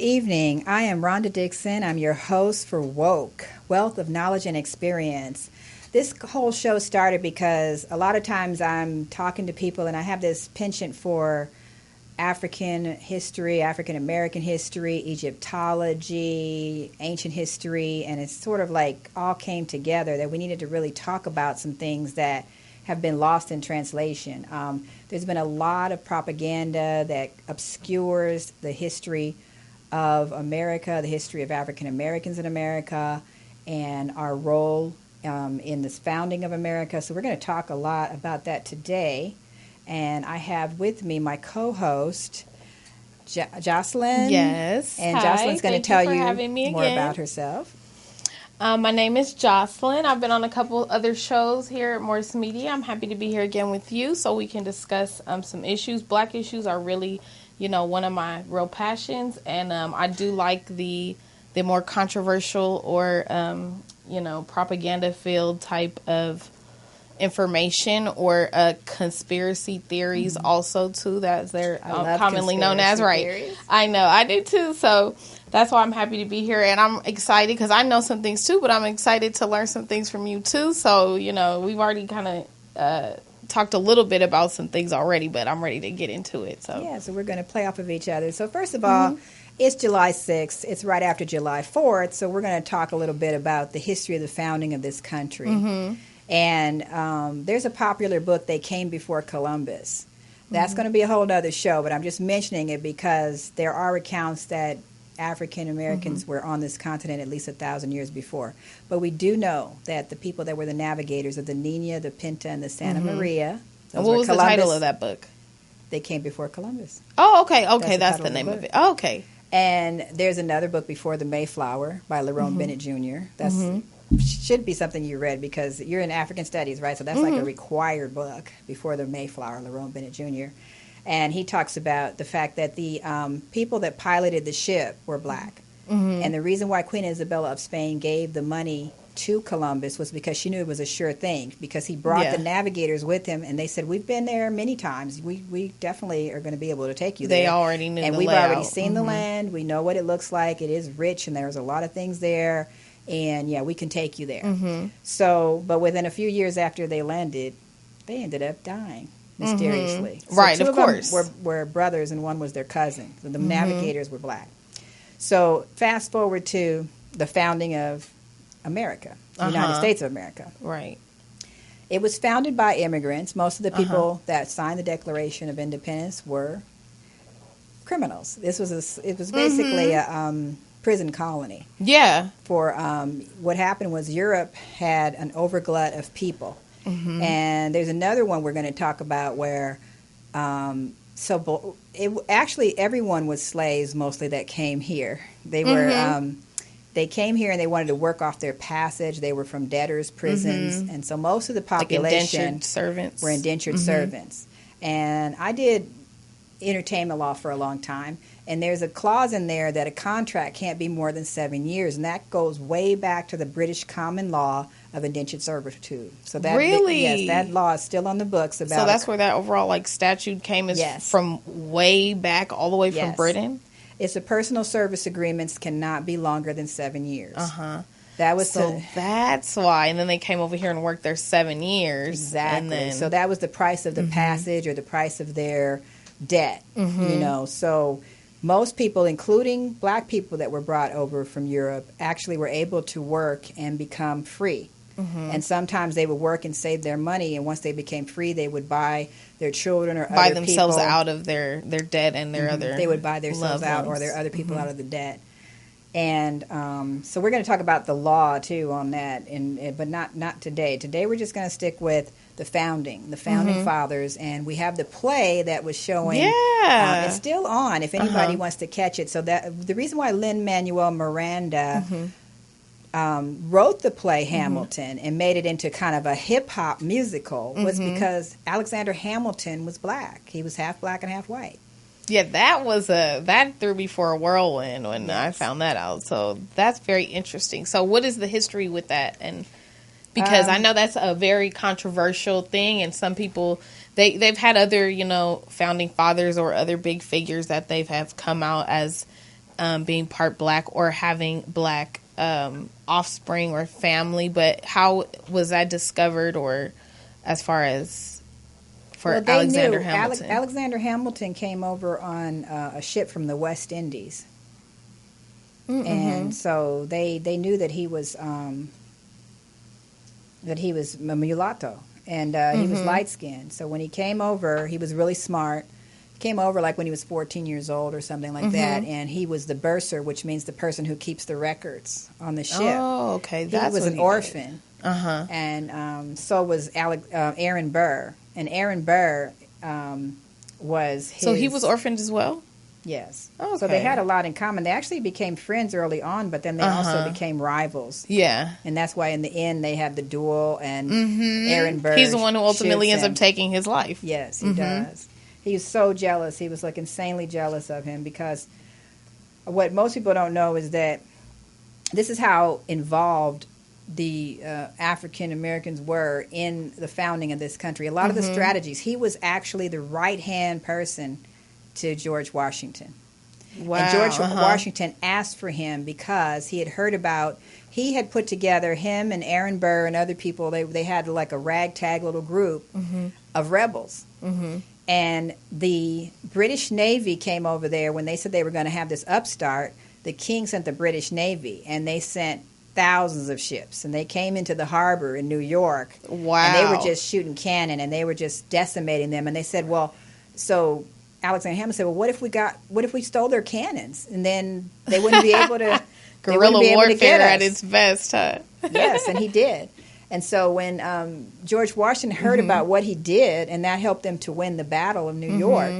evening. I am Ronda Dixon. I'm your host for Woke, Wealth of Knowledge and Experience. This whole show started because a lot of times I'm talking to people and I have this penchant for African history, African American history, Egyptology, ancient history, and it's sort of like all came together that we needed to really talk about some things that have been lost in translation. There's been a lot of propaganda that obscures the history of America, the history of African Americans in America, and our role in this founding of America. So we're going to talk a lot about that today. And I have with me my co-host, Jaclyn. Yes. And Hi. Jaclyn's going to tell you more about herself. My name is Jaclyn. I've been on a couple other shows here at Morris Media. I'm happy to be here again with you so we can discuss some issues. Black issues are really, one of my real passions. And I do like the more controversial or, propaganda-filled type of information or conspiracy theories also too, that they're commonly known as, right? Theories. I know, I do too. So that's why I'm happy to be here, and I'm excited because I know some things too, but I'm excited to learn some things from you too. So we've already kind of talked a little bit about some things already, but I'm ready to get into it. So we're going to play off of each other. So first of all, it's July 6th. It's right after July 4th, so we're going to talk a little bit about the history of the founding of this country. And there's a popular book, They Came Before Columbus. That's going to be a whole other show, but I'm just mentioning it because there are accounts that African Americans were on this continent at least 1,000 years before. But we do know that the people that were the navigators of the Nina, the Pinta, and the Santa Maria. And what was the title of that book? They Came Before Columbus. Oh, okay. That's the name of it. Oh, okay. And there's another book, Before the Mayflower, by Lerone Bennett Jr. That's should be something you read because you're in African studies, right? So that's like a required book, Before the Mayflower, Lerone Bennett Jr. And he talks about the fact that the people that piloted the ship were black. And the reason why Queen Isabella of Spain gave the money to Columbus was because she knew it was a sure thing, because he brought the navigators with him, and they said, we've been there many times. We definitely are going to be able to take you there. They already knew and the we've layout. already seen the land. We know what it looks like. It is rich, and there's a lot of things there. And, we can take you there. So, but within a few years after they landed, they ended up dying mysteriously. So right, two of course. Them were brothers, and one was their cousin. So the navigators were black. So fast forward to the founding of America, the United States of America. Right. It was founded by immigrants. Most of the people that signed the Declaration of Independence were criminals. It was basically a prison colony. Yeah. For what happened was Europe had an overglut of people. And there's another one we're going to talk about where actually everyone was slaves mostly that came here. They were they came here and they wanted to work off their passage. They were from debtors' prisons, and so most of the population indentured servants. Were indentured servants. And I did entertainment law for a long time, and there's a clause in there that a contract can't be more than 7 years, and that goes way back to the British common law of indentured servitude. So that yes, that law is still on the books. About so that's where that overall statute came from way back, all the way from Britain. It's a personal service agreements cannot be longer than 7 years. That was that's why. And then they came over here and worked their 7 years. Exactly. And then, so that was the price of the passage or the price of their debt. So most people, including black people that were brought over from Europe, actually were able to work and become free. And sometimes they would work and save their money, and once they became free, they would buy their children or buy other themselves people. Out of their debt and their other. They would buy themselves out or their other people out of the debt. And so we're going to talk about the law too on that, but not today. Today we're just going to stick with the founding fathers, and we have the play that was showing. Yeah, it's still on if anybody wants to catch it. So that the reason why Lin-Manuel Miranda wrote the play Hamilton and made it into kind of a hip hop musical was because Alexander Hamilton was black. He was half black and half white. Yeah, that threw me for a whirlwind when I found that out. So that's very interesting. So what is the history with that? And because I know that's a very controversial thing, and some people they've had other founding fathers or other big figures that they've have come out as being part black or having black offspring or family, but how was that discovered, or as far as for Alexander Hamilton? Alexander Hamilton came over on a ship from the West Indies. Mm-hmm. And so they knew that he was a mulatto, and he was light-skinned. So when he came over, he was really smart. He came over like when he was 14 years old or something like that, and he was the bursar, which means the person who keeps the records on the ship. Oh, okay. He was an orphan. And so was Aaron Burr. And Aaron Burr was his... So he was orphaned as well? Yes. Okay. So they had a lot in common. They actually became friends early on, but then they also became rivals. Yeah. And that's why in the end they had the duel, and Aaron Burr... He's the one who ultimately ends up taking his life. Yes, he does. He was so jealous. He was like insanely jealous of him, because what most people don't know is that this is how involved the African Americans were in the founding of this country. A lot of the strategies, he was actually the right-hand person to George Washington. Wow. And George Washington asked for him because he had heard about, he had put together, him and Aaron Burr and other people, they had like a ragtag little group of rebels. And the British Navy came over there when they said they were going to have this upstart. The king sent the British Navy, and they sent thousands of ships, and they came into the harbor in New York. Wow. And they were just shooting cannon, and they were just decimating them. And they said, well, so Alexander Hamilton said, well, what if we stole their cannons? And then they wouldn't be able to... Guerrilla warfare at its best, huh? Yes, and he did. And so when George Washington heard about what he did, and that helped them to win the Battle of New York,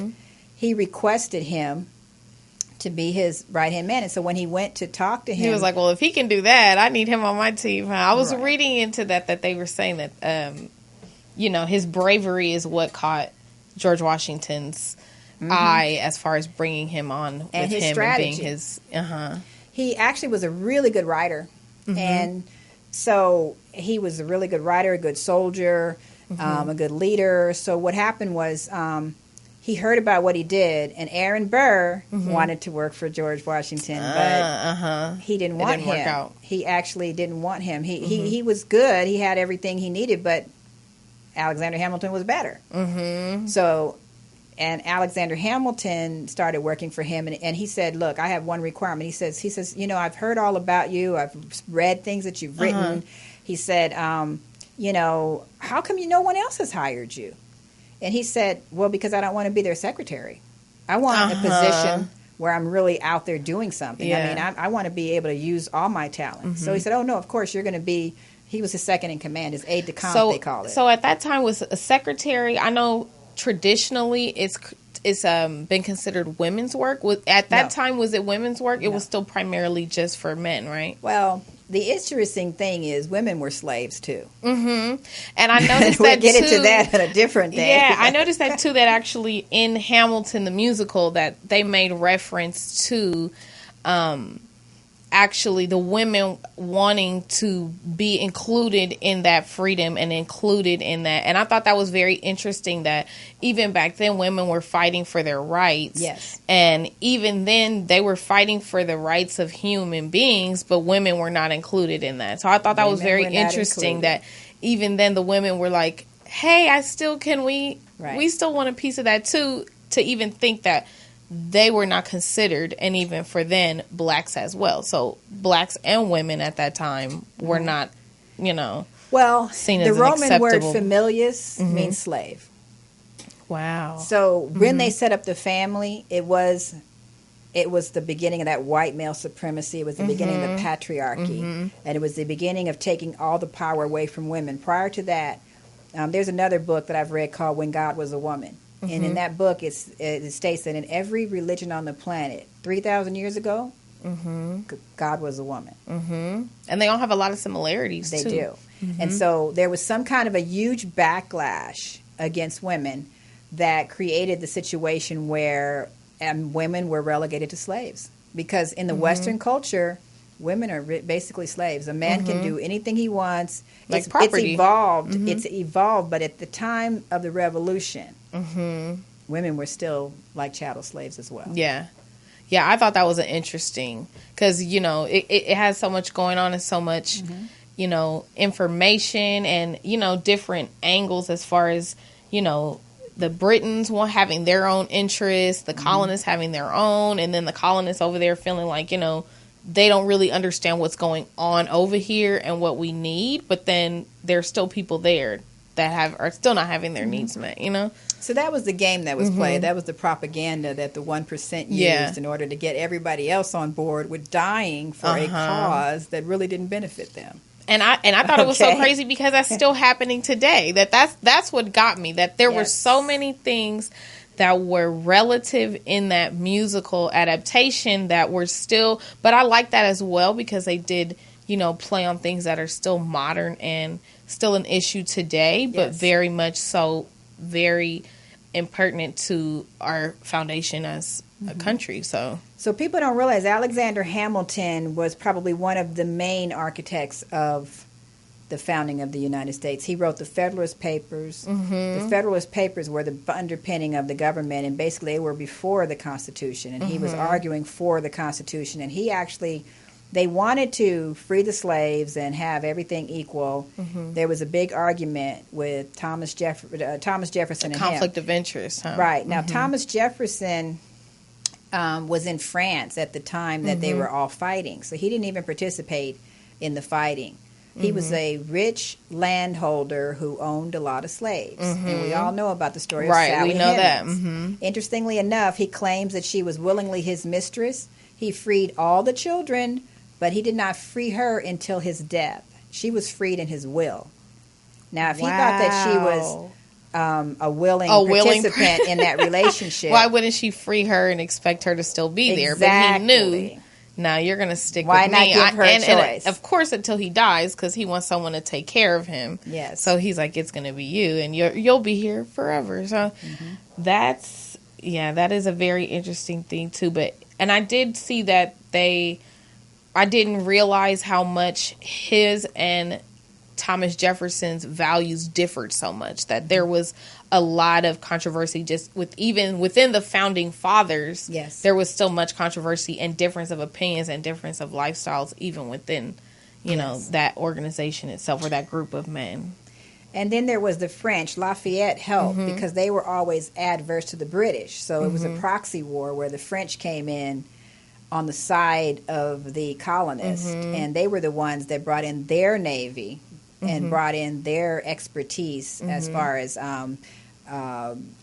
he requested him to be his right-hand man. And so when he went to talk to him... He was like, well, if he can do that, I need him on my team. Huh? I was reading into that they were saying that, his bravery is what caught George Washington's eye as far as bringing him on with and his him strategy. And being his... He actually was a really good writer. And so he was a really good writer, a good soldier, a good leader. So what happened was he heard about what he did, and Aaron Burr wanted to work for George Washington, but he didn't want him. Work out. He actually didn't want him. He was good. He had everything he needed, but Alexander Hamilton was better. So... And Alexander Hamilton started working for him, and he said, look, I have one requirement. He says, I've heard all about you. I've read things that you've written. He said, how come no one else has hired you? And he said, well, because I don't want to be their secretary. I want a position where I'm really out there doing something. Yeah. I mean, I want to be able to use all my talent. So he said, oh, no, of course, you're going to be... He was his second in command, his aide-de-camp, they call it. So at that time, was a secretary, I know... Traditionally, it's been considered women's work. At that time, was it women's work? It was still primarily just for men, right? Well, the interesting thing is women were slaves too. And I noticed we'll that get into that on a different day. Yeah, I noticed that too. That actually in Hamilton the musical, that they made reference to. Actually, the women wanting to be included in that freedom and included in that. And I thought that was very interesting that even back then, women were fighting for their rights. Yes. And even then, they were fighting for the rights of human beings, but women were not included in that. So I thought that was very interesting that even then the women were like, hey, we still want a piece of that too, to even think that they were not considered, and even for then, blacks as well. So blacks and women at that time were not, well, seen as the Roman word familius means slave. Wow. So when they set up the family, it was the beginning of that white male supremacy. It was the beginning of the patriarchy, and it was the beginning of taking all the power away from women. Prior to that, there's another book that I've read called When God Was a Woman. And in that book, it states that in every religion on the planet, 3,000 years ago, God was a woman. And they all have a lot of similarities, They too. do. And so there was some kind of a huge backlash against women that created the situation where women were relegated to slaves. Because in the Western culture, women are basically slaves. A man can do anything he wants. Like property. It's evolved. It's evolved. But at the time of the revolution, women were still like chattel slaves as well. Yeah. Yeah, I thought that was an interesting, because, you know, it has so much going on and so much, you know, information and, you know, different angles as far as, you know, the Britons having their own interests, the colonists having their own, and then the colonists over there feeling like, you know, they don't really understand what's going on over here and what we need, but then there's still people there that are still not having their needs met, you know? So that was the game that was played. That was the propaganda that the 1% used in order to get everybody else on board with dying for a cause that really didn't benefit them. And I thought it was so crazy because that's still happening today. That's what got me. That there were so many things that were relative in that musical adaptation that were still, but I like that as well because they did, you know, play on things that are still modern and still an issue today, but very much so very impertinent to our foundation as a country. So people don't realize Alexander Hamilton was probably one of the main architects of the founding of the United States. He wrote the Federalist Papers. The Federalist Papers were the underpinning of the government, and basically they were before the Constitution, and he was arguing for the Constitution, and they wanted to free the slaves and have everything equal. There was a big argument with Thomas Jefferson and him. Conflict of interest, huh? Right. Now, Thomas Jefferson was in France at the time that they were all fighting, so he didn't even participate in the fighting. He was a rich landholder who owned a lot of slaves. And we all know about the story of Sally we know Hemings. that. Interestingly enough, he claims that she was willingly his mistress. He freed all the children, but he did not free her until his death. She was freed in his will. Now, if he thought that she was a willing participant in that relationship, why wouldn't she free her and expect her to still be there? But he knew, now you're going to stick with me. Why not give her a choice? And of course, until he dies, because he wants someone to take care of him. Yes. So he's like, it's going to be you, and you'll be here forever. So that is a very interesting thing too. And I did see that I didn't realize how much his and Thomas Jefferson's values differed so much, that there was a lot of controversy just even within the founding fathers. Yes. There was still much controversy and difference of opinions and difference of lifestyles even within, you know, that organization itself or that group of men. And then there was the French. Lafayette helped because they were always adverse to the British. So it was a proxy war where the French came in on the side of the colonists, and they were the ones that brought in their navy and brought in their expertise as far as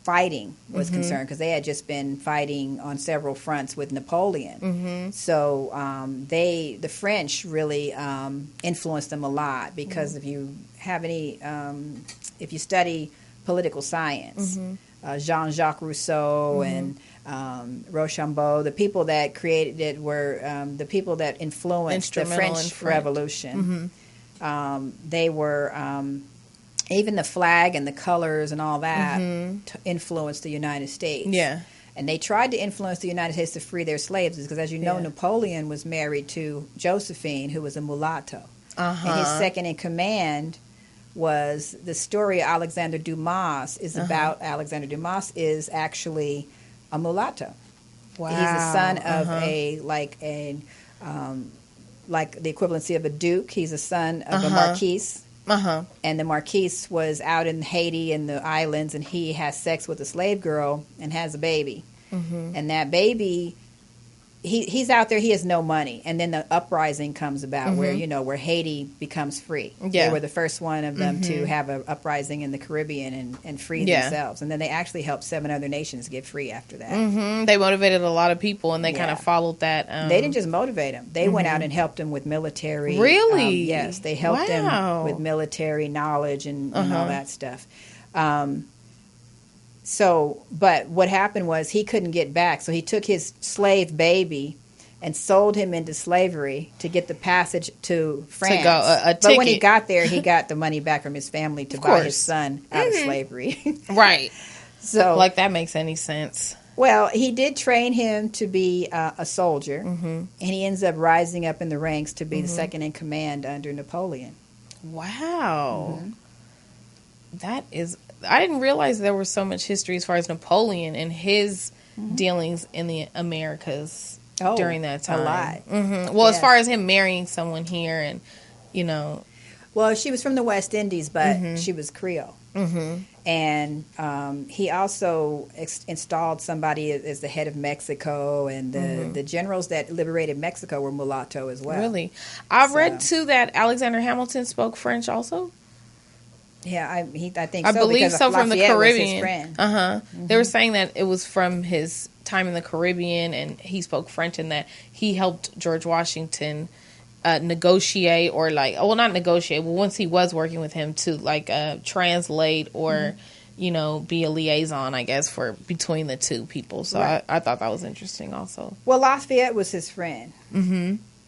fighting was concerned, because they had just been fighting on several fronts with Napoleon. So the French really influenced them a lot, because if you study political science, Jean-Jacques Rousseau and Rochambeau, the people that created it were the people that influenced the French Revolution. They were even the flag and the colors and all that influenced the United States. Yeah. And they tried to influence the United States to free their slaves, because, as you know, Napoleon was married to Josephine, who was a mulatto. And his second in command was the story of Alexander Dumas is about. Alexander Dumas is actually a mulatto. Wow. He's the son of like the equivalency of a duke. He's a son of a marquise. And the marquise was out in Haiti and the islands, and he has sex with a slave girl and has a baby. And that baby, he's out there, he has no money. And then the uprising comes about where Haiti becomes free. They were the first one of them to have an uprising in the Caribbean and free themselves. And then they actually helped 7 other nations get free after that. They motivated a lot of people, and they kind of followed that. They didn't just motivate them. They went out and helped them with military. Really? Yes, they helped them with military knowledge and all that stuff. But what happened was he couldn't get back, so he took his slave baby and sold him into slavery to get the passage to France. To go, a ticket. But when he got there, he got the money back from his family to buy his son out of slavery. Right. So, like, that makes any sense. Well, he did train him to be a soldier, and he ends up rising up in the ranks to be the second in command under Napoleon. Wow. That is... I didn't realize there was so much history as far as Napoleon and his dealings in the Americas during that time. A lot. Well, as far as him marrying someone here and, Well, she was from the West Indies, but she was Creole. And he also installed somebody as the head of Mexico, and the generals that liberated Mexico were mulatto as well. Really? I've read, too, that Alexander Hamilton spoke French also. Yeah, I think so. I believe so, from the Caribbean. Was his friend. They were saying that it was from his time in the Caribbean, and he spoke French, and that he helped George Washington negotiate, or not negotiate, but once he was working with him to translate or be a liaison, I guess, for between the two people. So I thought that was interesting also. Well, Lafayette was his friend,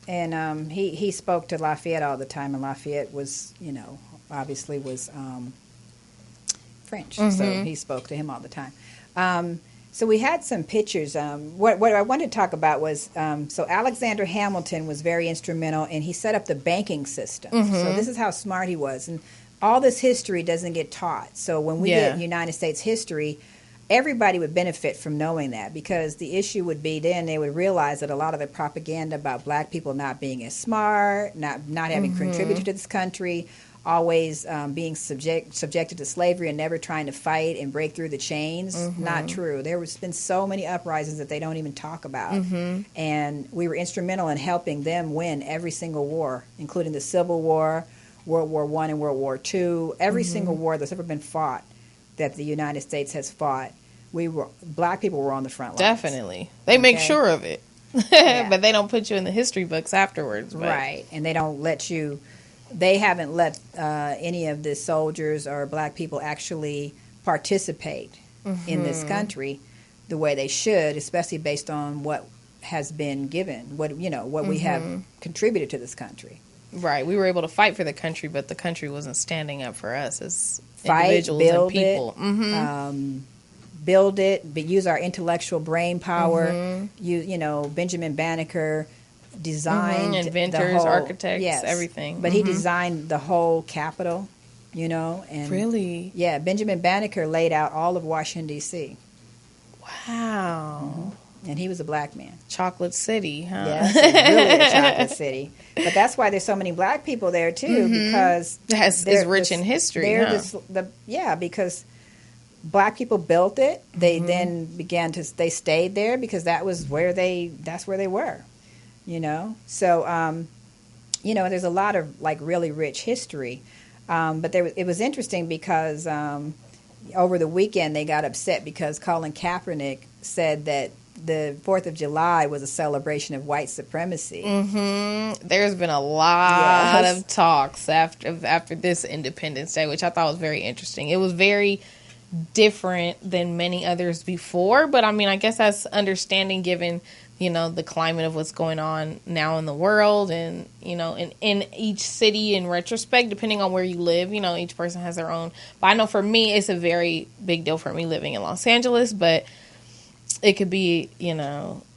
and he spoke to Lafayette all the time, and Lafayette was obviously was French, so he spoke to him all the time. So we had some pictures. What I wanted to talk about was, so Alexander Hamilton was very instrumental, and he set up the banking system. So this is how smart he was. And all this history doesn't get taught. So when we get United States history, everybody would benefit from knowing that, because the issue would be then they would realize that a lot of the propaganda about black people not being as smart, not having contributed to this country, always being subjected to slavery and never trying to fight and break through the chains. Not true. There has been so many uprisings that they don't even talk about. And we were instrumental in helping them win every single war, including the Civil War, World War I and World War II. Every single war that's ever been fought that the United States has fought, black people were on the front lines. Definitely. They make sure of it. But they don't put you in the history books afterwards. But. Right. And they don't let you... They haven't let any of the soldiers or black people actually participate in this country the way they should, especially based on what has been given, what we have contributed to this country. Right. We were able to fight for the country, but the country wasn't standing up for us as individuals and people. Build it, but use our intellectual brain power. Benjamin Banneker designed inventors, the whole, architects, everything. But he designed the whole Capitol, and really, Benjamin Banneker laid out all of Washington D.C. Wow. And he was a black man. Chocolate City, huh? Yes, really a chocolate city. But that's why there's so many black people there too, because it's rich in history. Because black people built it. They then they stayed there because that's where they were. So there's a lot of really rich history, but it was interesting because over the weekend they got upset because Colin Kaepernick said that the 4th of July was a celebration of white supremacy. There's been a lot of talks after this Independence Day, which I thought was very interesting. It was very different than many others before, but I guess that's understanding given the climate of what's going on now in the world, and in each city in retrospect, depending on where you live, each person has their own. But I know for me, it's a very big deal for me living in Los Angeles, but it could be,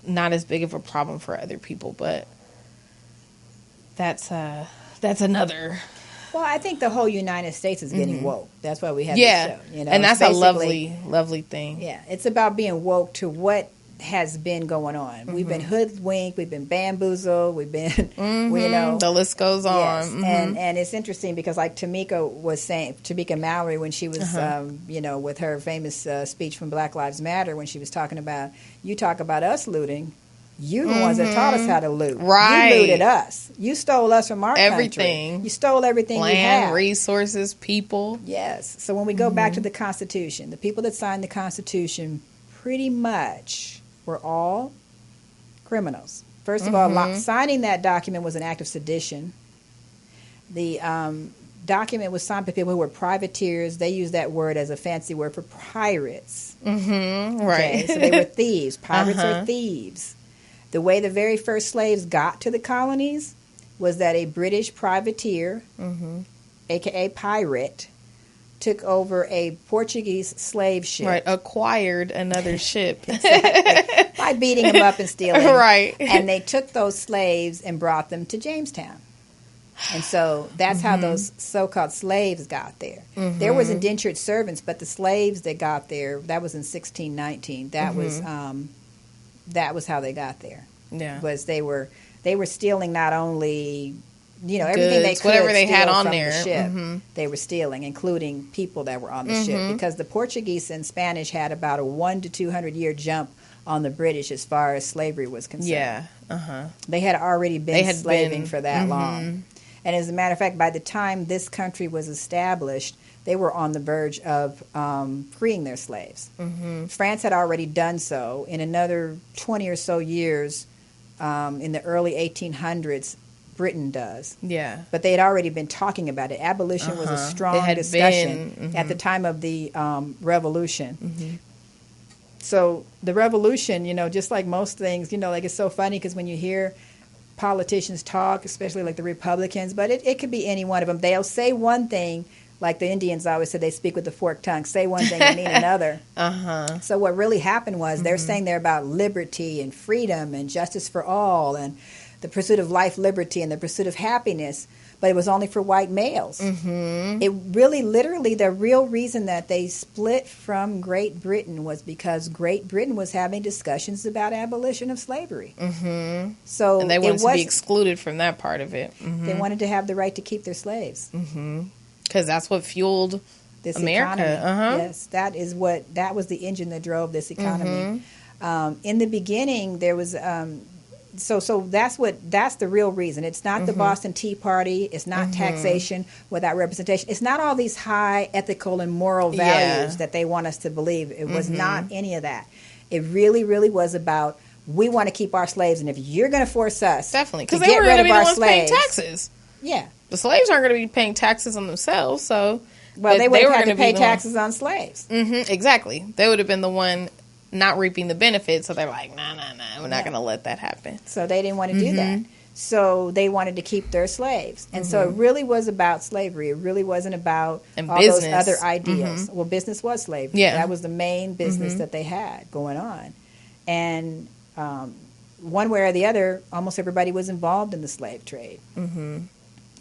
not as big of a problem for other people. But that's another. Well, I think the whole United States is getting woke. That's why we have this show. And that's a lovely thing. Yeah, it's about being woke to what has been going on. We've been hoodwinked, we've been bamboozled, we've been, the list goes on. And it's interesting because Tamika Maury, when she was, with her famous speech from Black Lives Matter, when she was talking about, you talk about us looting, you the ones that taught us how to loot. Right. You looted us. You stole us from our everything. Country. You stole everything Land, we had. Resources, people. Yes. So when we go back to the Constitution, the people that signed the Constitution pretty much were all criminals. First of all, signing that document was an act of sedition. The document was signed by people who were privateers. They used that word as a fancy word for pirates. Right. Okay? So they were thieves. Pirates are thieves. The way the very first slaves got to the colonies was that a British privateer, a.k.a. pirate, took over a Portuguese slave ship. Right, acquired another ship. Exactly. By beating them up and stealing. Right. And they took those slaves and brought them to Jamestown. And so that's how those so-called slaves got there. There was indentured servants, but the slaves that got there, that was in 1619. That was how they got there. Yeah, was they were stealing not only everything they could, whatever they had on there, the ship, they were stealing, including people that were on the ship, because the Portuguese and Spanish had about a 100 to 200 year jump on the British as far as slavery was concerned. Yeah, they had already been slaving for that long. And as a matter of fact, by the time this country was established, they were on the verge of freeing their slaves. France had already done so. In another 20 or so years, in the early 1800s, Britain does. Yeah. But they had already been talking about it. Abolition was a strong discussion at the time of the Revolution. So the Revolution, just like most things, like it's so funny because when you hear politicians talk, especially like the Republicans, but it could be any one of them. They'll say one thing, like the Indians always said, they speak with the forked tongue, say one thing and mean another. So what really happened was they're saying they're about liberty and freedom and justice for all and the pursuit of life, liberty, and the pursuit of happiness, but it was only for white males. It really, literally, the real reason that they split from Great Britain was because Great Britain was having discussions about abolition of slavery. So and they wanted to be excluded from that part of it. They wanted to have the right to keep their slaves. Because that's what fueled this America. Yes, that was the engine that drove this economy. In the beginning, there was... So that's the real reason. It's not the Boston Tea Party. It's not taxation without representation. It's not all these high ethical and moral values that they want us to believe. It was not any of that. It really, really was about, we want to keep our slaves, and if you're going to force us definitely, because they were going to be the ones paying taxes. Yeah, the slaves aren't going to be paying taxes on themselves. So, well, they would have had to pay taxes on slaves. Exactly, they would have been the one not reaping the benefits, so they're like, nah, we're not going to let that happen. So they didn't want to do that. So they wanted to keep their slaves. And so it really was about slavery. It really wasn't about all those other ideas. Well, business was slavery. Yeah. That was the main business that they had going on. And one way or the other, almost everybody was involved in the slave trade.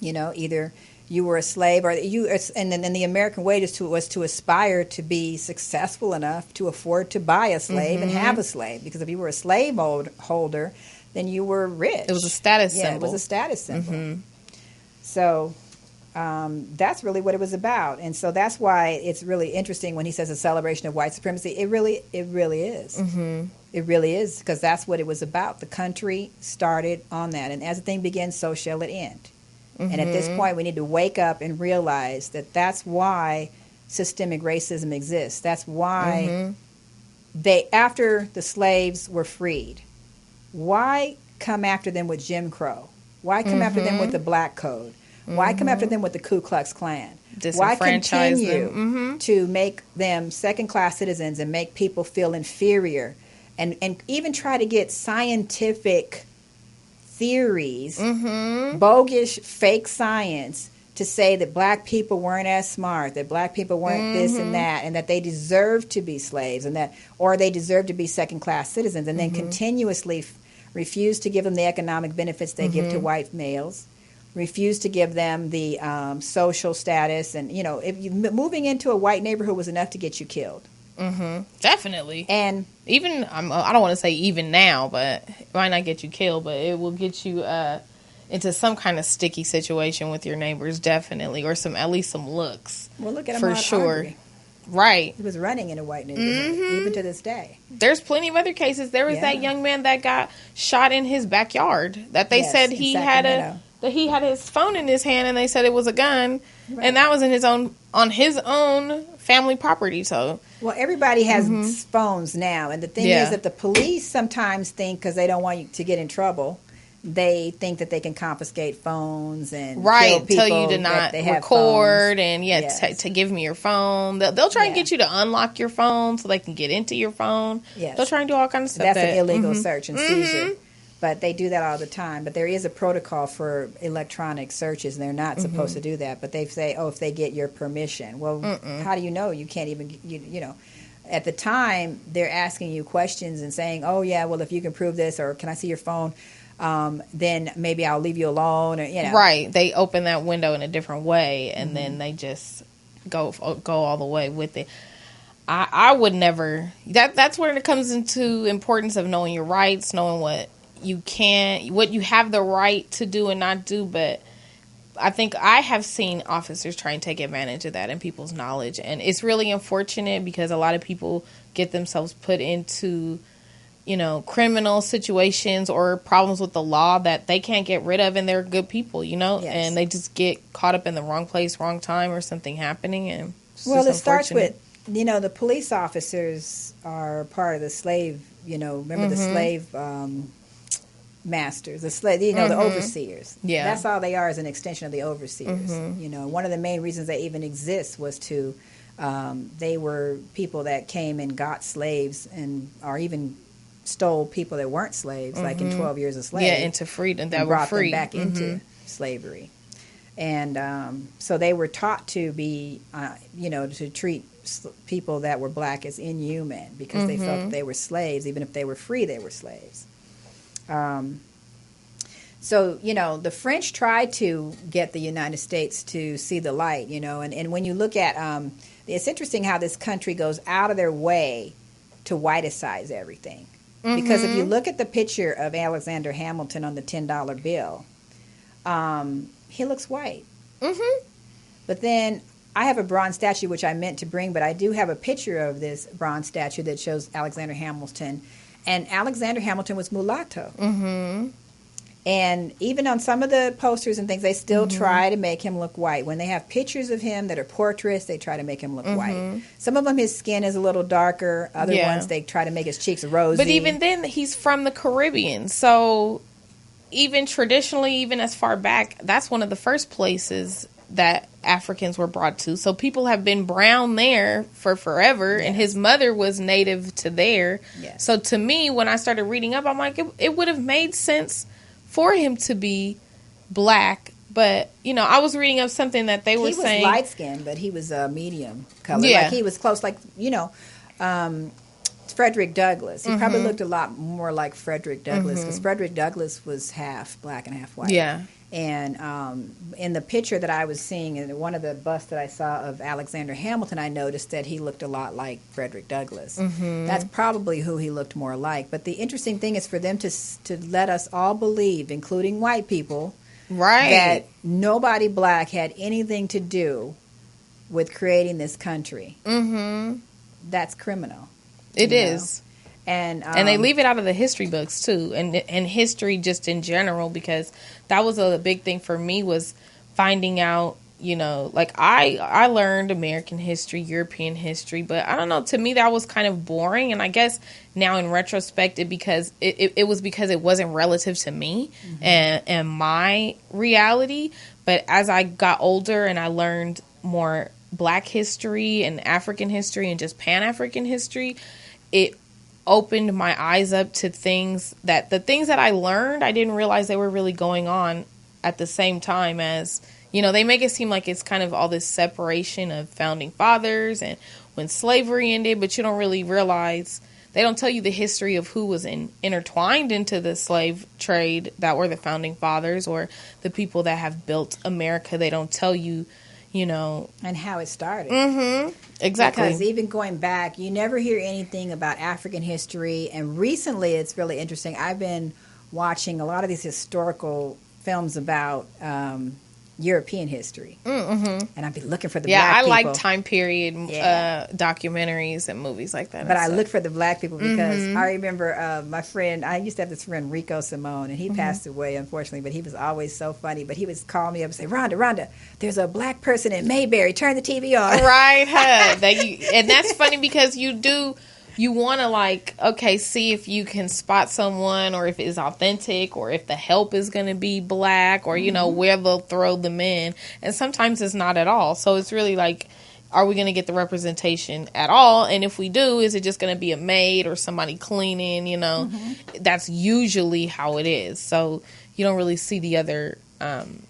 Either you were a slave, or and then the American way was to aspire to be successful enough to afford to buy a slave and have a slave. Because if you were a slave holder, then you were rich. It was a status symbol. It was a status symbol. So that's really what it was about. And so that's why it's really interesting when he says a celebration of white supremacy. It really is. It really is, because that's what it was about. The country started on that. And as the thing begins, so shall it end. And at this point, we need to wake up and realize that that's why systemic racism exists. That's why after the slaves were freed, why come after them with Jim Crow? Why come after them with the Black Code? Why come after them with the Ku Klux Klan? Why continue to make them second-class citizens and make people feel inferior, and even try to get scientific theories, bogus, fake science, to say that black people weren't as smart, that black people weren't this and that, and that they deserved to be slaves, or they deserved to be second-class citizens, and then continuously refuse to give them the economic benefits they give to white males, refuse to give them the social status, and moving into a white neighborhood was enough to get you killed. Definitely. And even, I don't want to say even now, but it might not get you killed, but it will get you into some kind of sticky situation with your neighbors, definitely, or at least some looks. Well, look at him for sure. Audrey. Right. He was running in a white neighborhood, even to this day. There's plenty of other cases. There was that young man that got shot in his backyard. That they said he had he had his phone in his hand, and they said it was a gun, and that was on his own family property. So, well, everybody has phones now, and the thing is that the police sometimes think, because they don't want you to get in trouble, they think that they can confiscate phones and kill people, tell you to not record and to give me your phone. They'll try and get you to unlock your phone so they can get into your phone. They'll try and do all kinds of stuff. That's an illegal search and seizure. But they do that all the time. But there is a protocol for electronic searches, and they're not supposed to do that. But they say, if they get your permission. Well, how do you know? You can't even, At the time, they're asking you questions and saying, well, if you can prove this, or can I see your phone? then maybe I'll leave you alone, or Right. They open that window in a different way, and then they just go all the way with it. I would never. That's where it comes into importance of knowing your rights, knowing what you have the right to do and not do. But I think I have seen officers try and take advantage of that and people's knowledge, and it's really unfortunate because a lot of people get themselves put into, criminal situations or problems with the law that they can't get rid of, and they're good people, Yes. and they just get caught up in the wrong place, wrong time, or something happening. And it starts with, the police officers are part of the slave, remember the slave masters, the slave, the overseers. Yeah. That's all they are, is an extension of the overseers. One of the main reasons they even exist was to, they were people that came and got slaves or even stole people that weren't slaves, like in 12 Years a Slave. Yeah, into freedom, that and were brought free. them back into slavery. And so they were taught to be, to treat people that were black as inhuman because they felt that they were slaves. Even if they were free, they were slaves. So, the French tried to get the United States to see the light, and when you look at, it's interesting how this country goes out of their way to whiticize everything. Because if you look at the picture of Alexander Hamilton on the $10 bill, he looks white. But then I have a bronze statue, which I meant to bring, but I do have a picture of this bronze statue that shows Alexander Hamilton. And Alexander Hamilton was mulatto. And even on some of the posters and things, they still try to make him look white. When they have pictures of him that are portraits, they try to make him look white. Some of them, his skin is a little darker. Other ones, they try to make his cheeks rosy. But even then, he's from the Caribbean. So even traditionally, even as far back, that's one of the first places that Africans were brought to. So people have been brown there for forever, and his mother was native to there. So to me, when I started reading up, I'm like, it would have made sense for him to be black. But, I was reading up something that they were saying. He was light-skinned, but he was medium color. Yeah. Like, he was close, Frederick Douglass. He probably looked a lot more like Frederick Douglass, because Frederick Douglass was half black and half white. Yeah. And in the picture that I was seeing, in one of the busts that I saw of Alexander Hamilton, I noticed that he looked a lot like Frederick Douglass. That's probably who he looked more like. But the interesting thing is for them to let us all believe, including white people, that nobody black had anything to do with creating this country. That's criminal. It is. And they leave it out of the history books too, and history just in general, because that was a big thing for me, was finding out, like I learned American history, European history, but I don't know, to me that was kind of boring, and I guess now in retrospect it was because it wasn't relative to me and my reality. But as I got older and I learned more Black history and African history and just Pan-African history, it opened my eyes up to things that I learned, I didn't realize they were really going on at the same time as, they make it seem like it's kind of all this separation of founding fathers and when slavery ended, but you don't really realize, they don't tell you the history of who was intertwined into the slave trade that were the founding fathers or the people that have built America. They don't tell you, and how it started. Exactly. Because even going back, you never hear anything about African history. And recently, it's really interesting. I've been watching a lot of these historical films about European history. And I've been looking for the black people. I like time period documentaries and movies like that. But I look for the black people because I remember my friend, I used to have this friend, Rico Simone, and he passed away, unfortunately, but he was always so funny. But he would call me up and say, Rhonda, there's a black person in Mayberry. Turn the TV on. Right, and that's funny because you want to see if you can spot someone or if it's authentic or if the help is going to be black or, where they'll throw them in. And sometimes it's not at all. So it's really are we going to get the representation at all? And if we do, is it just going to be a maid or somebody cleaning, That's usually how it is. So you don't really see the other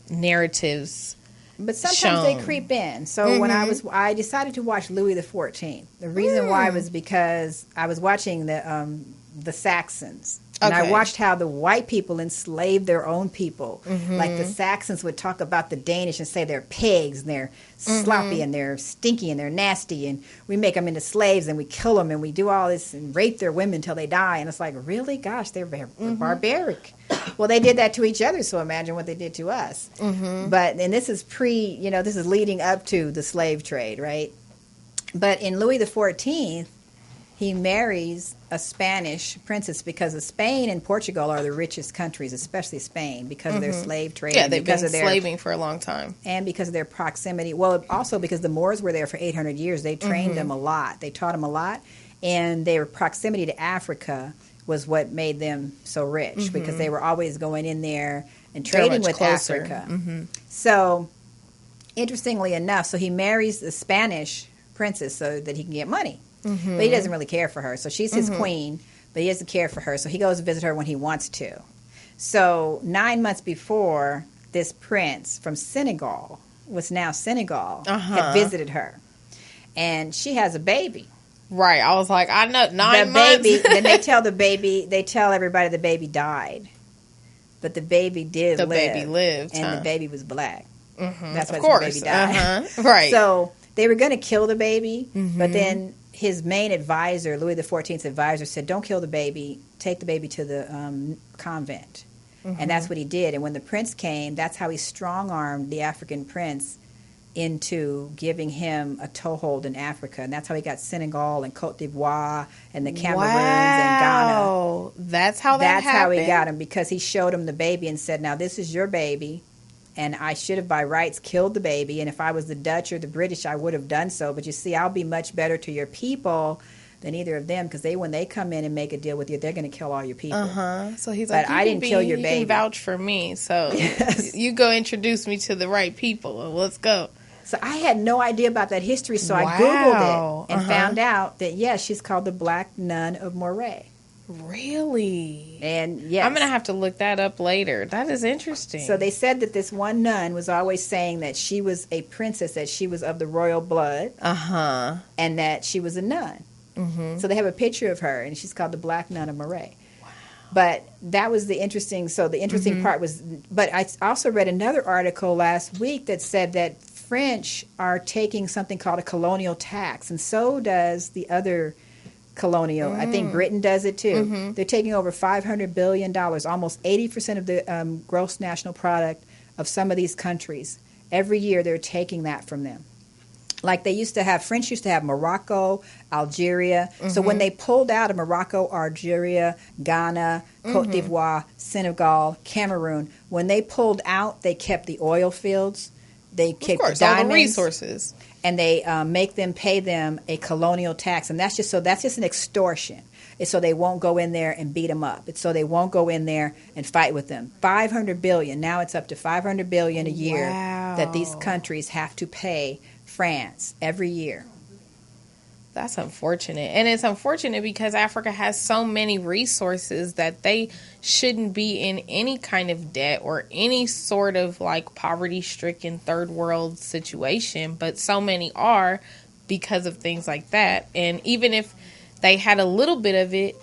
narratives. But sometimes they creep in. So when I decided to watch Louis XIV. The reason why was because I was watching the Saxons. And I watched how the white people enslaved their own people. Like the Saxons would talk about the Danish and say they're pigs and they're sloppy and they're stinky and they're nasty. And we make them into slaves and we kill them and we do all this and rape their women until they die. And it's like, really? Gosh, they're barbaric. Well, they did that to each other, so imagine what they did to us. And this is this is leading up to the slave trade, right? But in Louis XIV, he marries a Spanish princess because Spain and Portugal are the richest countries, especially Spain, because of their slave trade. Yeah, they've been slaving for a long time. And because of their proximity. Well, also because the Moors were there for 800 years. They trained them a lot. They taught them a lot. And their proximity to Africa was what made them so rich because they were always going in there and trading with closer. Africa. So, interestingly enough, so he marries the Spanish princess so that he can get money. But he doesn't really care for her. So she's his queen, but he doesn't care for her. So he goes to visit her when he wants to. So 9 months before, this prince from Senegal, what's now Senegal, had visited her. And she has a baby. Right. I was like, I know, 9 months. Baby, then they tell everybody the baby died. But the baby did live. The baby lived. And the baby was black. That's why the baby died. Right. So they were going to kill the baby, but then his main advisor, Louis XIV's advisor, said, don't kill the baby. Take the baby to the convent. And that's what he did. And when the prince came, that's how he strong-armed the African prince into giving him a toehold in Africa. And that's how he got Senegal and Cote d'Ivoire and the Cameroons and Ghana. That's how that happened? That's how he got him, because he showed him the baby and said, now this is your baby. And I should have, by rights, killed the baby. And if I was the Dutch or the British, I would have done so. But you see, I'll be much better to your people than either of them, because when they come in and make a deal with you, they're going to kill all your people. So he's like, I didn't kill your baby. You can vouch for me. So you go introduce me to the right people. Let's go. So I had no idea about that history. So I Googled it and found out that, yes, she's called the Black Nun of Maury. Really? And yes. I'm going to have to look that up later. That is interesting. So they said that this one nun was always saying that she was a princess, that she was of the royal blood. And that she was a nun. So they have a picture of her, and she's called the Black Nun of Maury. Wow. But that was the interesting, part was, but I also read another article last week that said that French are taking something called a colonial tax, and so does the other colonial. I think Britain does it too. They're taking over $500 billion, almost 80% of the gross national product of some of these countries. Every year they're taking that from them. Like French used to have Morocco, Algeria. So when they pulled out of Morocco, Algeria, Ghana, Cote d'Ivoire, Senegal, Cameroon, when they pulled out, they kept the oil fields. They kept the diamonds, all the resources. And they make them pay them a colonial tax, and that's just an extortion. It's so they won't go in there and beat them up. It's so they won't go in there and fight with them. $500 billion. Now it's up to $500 billion a year that these countries have to pay France every year. That's unfortunate. And it's unfortunate because Africa has so many resources that they shouldn't be in any kind of debt or any sort of like poverty-stricken third world situation. But so many are because of things like that. And even if they had a little bit of it,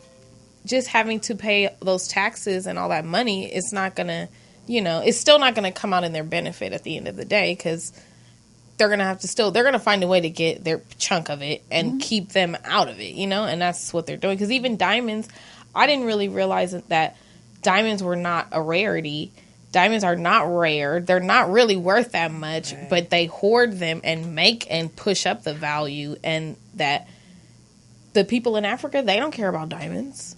just having to pay those taxes and all that money, it's not going to, it's still not going to come out in their benefit at the end of the day, because they're going to find a way to get their chunk of it and keep them out of it, and that's what they're doing. Because even diamonds, I didn't really realize that diamonds were not a rarity. Diamonds are not rare. They're not really worth that much, but they hoard them and make and push up the value, and that the people in Africa, they don't care about diamonds.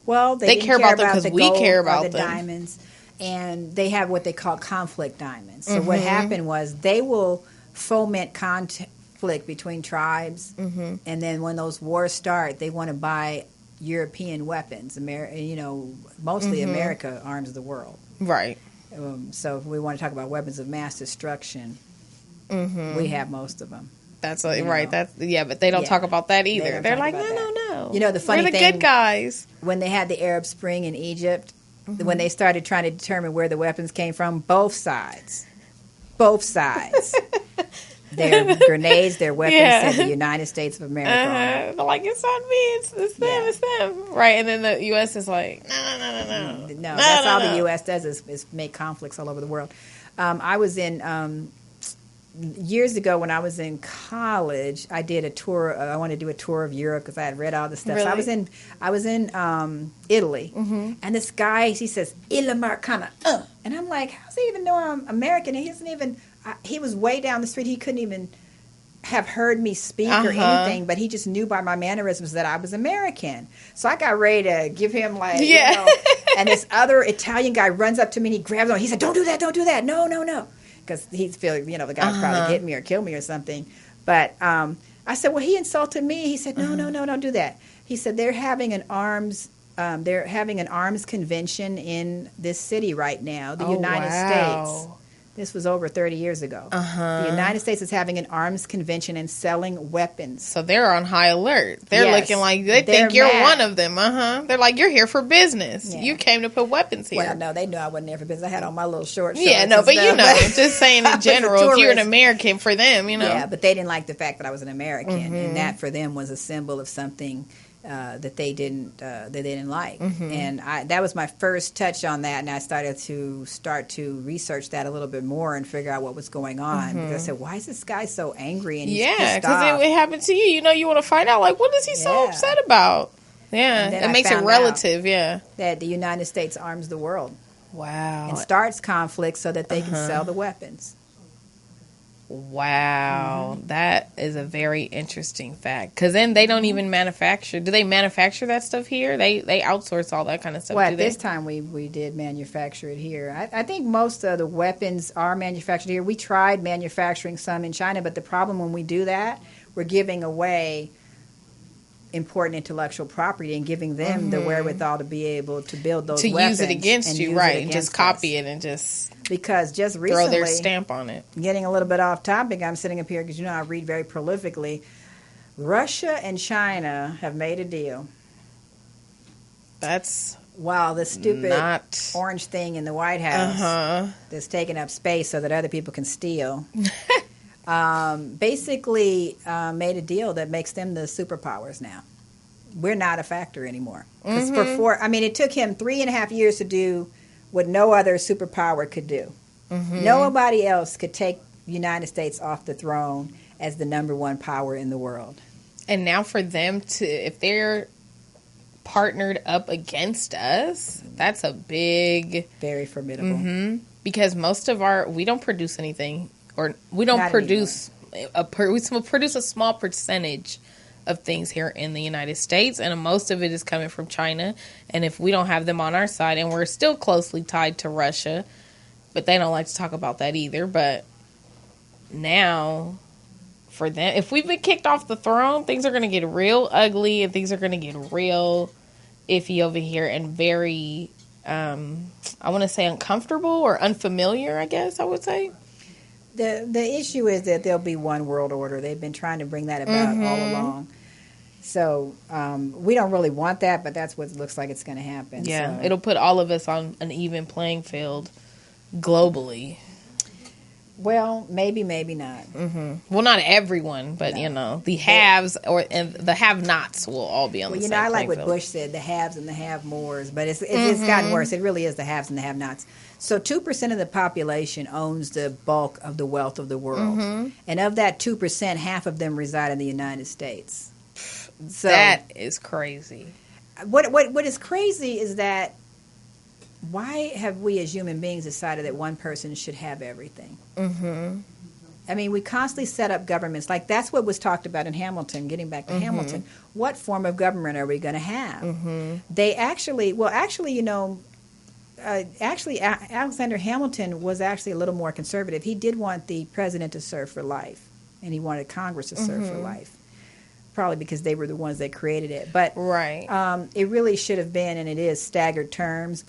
Well, they care about them because we care about the them. Diamonds, and they have what they call conflict diamonds. So what happened was they will foment conflict between tribes, and then when those wars start, they want to buy European weapons. Mostly America arms the world. Right. So if we want to talk about weapons of mass destruction, we have most of them. That's right. But they don't talk about that either. They're like, no. The funny thing, we're the good guys. When they had the Arab Spring in Egypt, when they started trying to determine where the weapons came from, both sides. Their grenades, their weapons said the United States of America. They're like, it's not me, it's them, it's them. Right, and then the U.S. is like, no. No, that's all the U.S. does is make conflicts all over the world. I was in, years ago when I was in college, I did a tour. I wanted to do a tour of Europe because I had read all the stuff. Really? So I was in Italy, and this guy, he says, Il Americana, and I'm like, how's he even know I'm American? He doesn't even, he was way down the street. He couldn't even have heard me speak or anything, but he just knew by my mannerisms that I was American. So I got ready to give him and this other Italian guy runs up to me and he grabs on. He said, don't do that, no. Because he's feeling, the guy would probably get me or kill me or something. But I said, well, he insulted me. He said, no, don't do that. He said, they're having an arms convention in this city right now, the United States. This was over 30 years ago. The United States is having an arms convention and selling weapons. So they're on high alert. They're looking like they think you're one of them. They're like, you're here for business. Yeah. You came to put weapons here. Well, no, they knew I wasn't there for business. I had on my little short shorts. Yeah, no, but just saying in general, if you're an American for them, Yeah, but they didn't like the fact that I was an American. And that for them was a symbol of something that they didn't like, and that was my first touch on that, and I started to research that a little bit more and figure out what was going on. Because I said, why is this guy so angry? And he's because it happened to you. You want to find out, like, what is he so upset about? Yeah, it makes it relative. Yeah, that the United States arms the world. Wow, and starts conflicts so that they can sell the weapons. Wow, that is a very interesting fact. Because then they don't even manufacture. Do they manufacture that stuff here? They outsource all that kind of stuff. Well, at this time we did manufacture it here. I think most of the weapons are manufactured here. We tried manufacturing some in China, but the problem when we do that, we're giving away important intellectual property and giving them the wherewithal to be able to build those weapons. To use it against you, right. Just copy it and just... Because just recently... throw their stamp on it. Getting a little bit off topic, I'm sitting up here because, I read very prolifically. Russia and China have made a deal. That's... Wow, the stupid orange thing in the White House that's taking up space so that other people can steal... basically made a deal that makes them the superpowers now. We're not a factor anymore. Because it took him 3.5 years to do what no other superpower could do. Nobody else could take the United States off the throne as the number one power in the world. And now for them to, if they're partnered up against us, that's a big... Very formidable. Because most of we don't produce anything. Or we don't produce we produce a small percentage of things here in the United States, and most of it is coming from China. And if we don't have them on our side, and we're still closely tied to Russia, but they don't like to talk about that either. But now, for them, if we've been kicked off the throne, things are going to get real ugly, and things are going to get real iffy over here, and very, I want to say uncomfortable or unfamiliar, I guess I would say. The issue is that there'll be one world order. They've been trying to bring that about all along. So we don't really want that, but that's what it looks like it's going to happen. Yeah, so. It'll put all of us on an even playing field globally. Well, maybe not. Well, not everyone, but the haves and the have-nots will all be on the same I like what field. Bush said: the haves and the have-mores. But it's gotten worse. It really is the haves and the have-nots. So 2% of the population owns the bulk of the wealth of the world, and of that 2%, half of them reside in the United States. So that is crazy. What is crazy is that. Why have we as human beings decided that one person should have everything? I mean, we constantly set up governments. Like, that's what was talked about in Hamilton, getting back to Hamilton. What form of government are we going to have? They actually, Alexander Hamilton was actually a little more conservative. He did want the president to serve for life, and he wanted Congress to serve for life. Probably because they were the ones that created it. But it really should have been, and it is, staggered terms.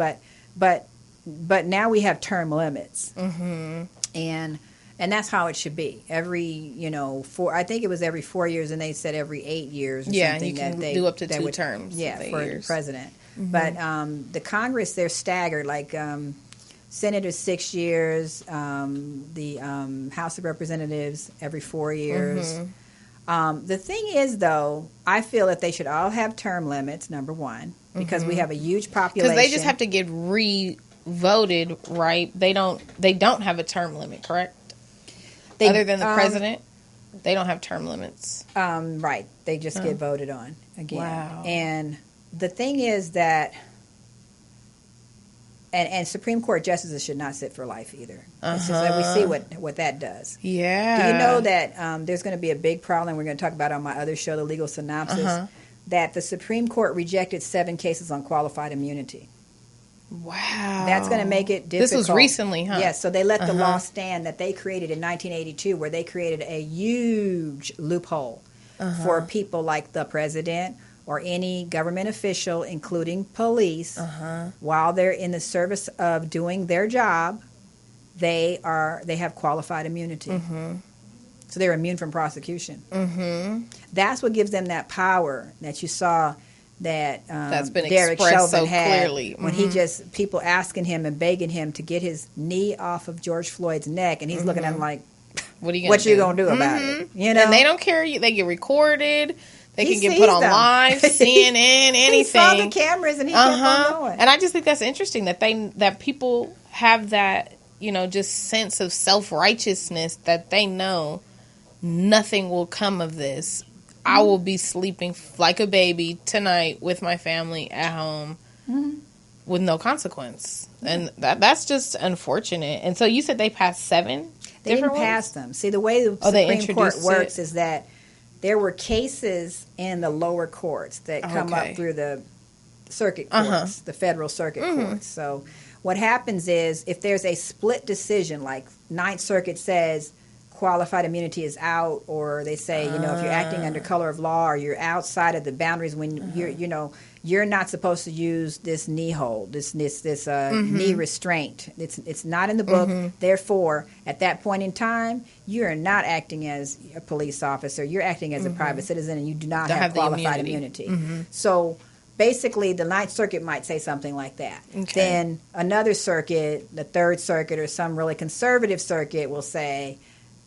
But now we have term limits, and that's how it should be. Every I think it was every 4 years, and they said every 8 years. Or something you can that they do up to 2 terms. Yeah, for the president. But the Congress, they're staggered. Like Senate is 6 years. The House of Representatives every 4 years. The thing is, though, I feel that they should all have term limits, number one, because we have a huge population. Because they just have to get re-voted, right? They don't have a term limit, correct? Other than the president, they don't have term limits. Right. They just get voted on again. Wow. And the thing is that, and Supreme Court justices should not sit for life either. It's just that we see what that does. Yeah. Do you know that there's going to be a big problem we're going to talk about on my other show, the Legal Synopsis, that the Supreme Court rejected 7 cases on qualified immunity. Wow. That's going to make it difficult. This was recently, huh? Yes, so they let the law stand that they created in 1982, where they created a huge loophole for people like the president or any government official, including police, while they're in the service of doing their job, they have qualified immunity. So they're immune from prosecution. That's what gives them that power that you saw that that's been Derek expressed Chauvin so had clearly. When he just, people asking him and begging him to get his knee off of George Floyd's neck, and he's looking at him like, what you gonna do about it? You know, and they don't care. They get recorded. They can get put on live, CNN, anything. He saw the cameras and he kept on going. And I just think that's interesting that people have that, just sense of self-righteousness that they know nothing will come of this. I will be sleeping like a baby tonight with my family at home with no consequence. And that's just unfortunate. And so you said they passed 7? They didn't pass them. See, the way the Supreme Court works is that there were cases in the lower courts that come up through the circuit courts, the federal circuit courts. So what happens is if there's a split decision, like Ninth Circuit says qualified immunity is out, or they say, if you're acting under color of law or you're outside of the boundaries when you're not supposed to use this knee hold, this knee restraint. It's not in the book. Therefore, at that point in time, you are not acting as a police officer. You're acting as a private citizen, and you do not have qualified immunity. So basically, the Ninth Circuit might say something like that. Then another circuit, the Third Circuit, or some really conservative circuit will say,